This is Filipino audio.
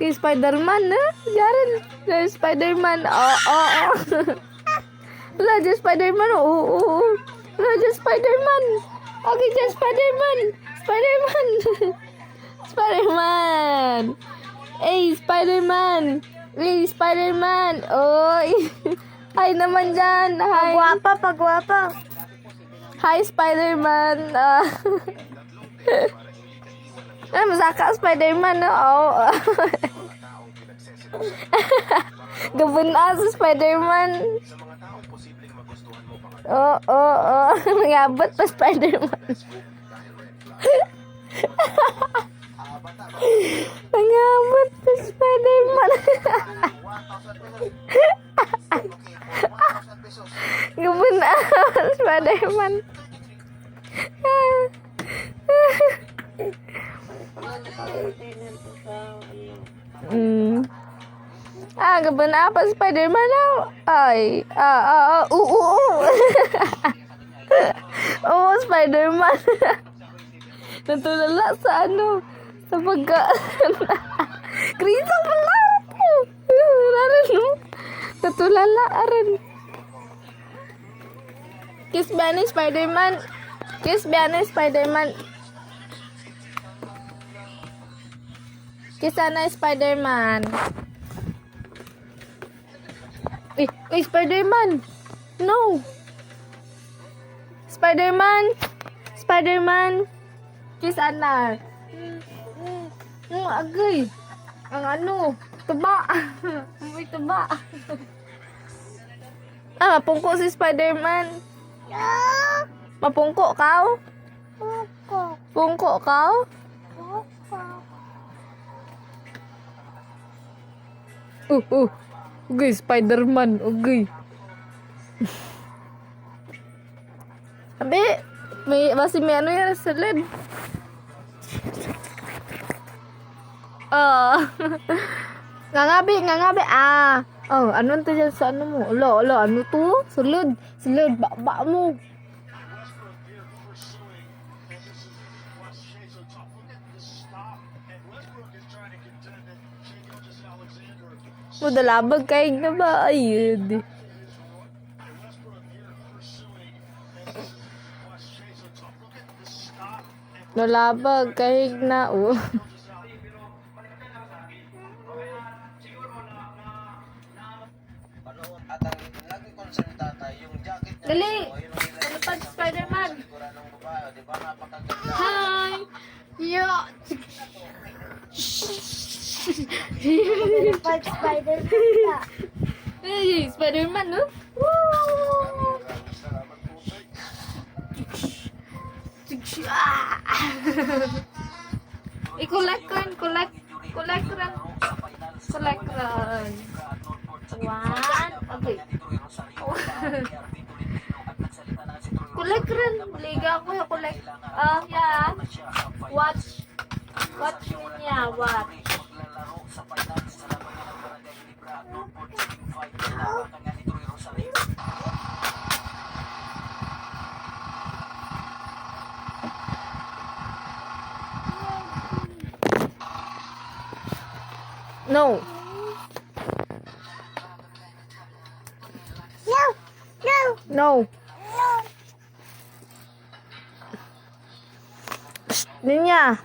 Kay Spider-Man na. Diyan. Spider-Man. Oo. Wala dyan Spider-Man. Oo. Wala dyan Spider-Man. Okay dyan Spider-Man. Spider-Man. Spider-Man. Hey, Spider-Man. Hey, Spider-Man. Oy. Hi naman dyan. Hi. Pagwapa. Hi, Spider-Man. Masaka Spider-Man, no? Oh. Gabon sa Spider-Man. Oh. Nangabot pa Spider-Man. Nangabot pa Spider-Man. Gabon Spider-Man. Gabon apa Spider-Man daw? Ay, Oo, Spider-Man. Natulala sa ano? Sa pagka... Krisa pala! Aran, no? Natulala, aran. Kiss Benny, Spider-Man. Kiss Benny, Spider-Man. Kiss Ana, Spider-Man. Uy, Spider-Man. No. Spider-Man. Spider-Man. Kiss Ana. Agay. Ang ano, tuba. May tuba. Mapungko si Spider-Man. Mapungko ka? Pungko ka? Okay, Spider-Man. Okay. Abi, may ano yan sa lid. Ngangabi. Ano to dyan sa ano mo? Ano to? Sulod, baba mo. Dalabag kaig na ba? Ayun. Dalabag kaig na. Dali! Ano pa Spider-Man? Hi! Yeah! Spider-Man. Hey, Spider-Man, no? Woo! I-collect rin. One. Okay. Collect rin. Liga ako ya collect. Yeah. Watch niya. Watch. No. Ninya.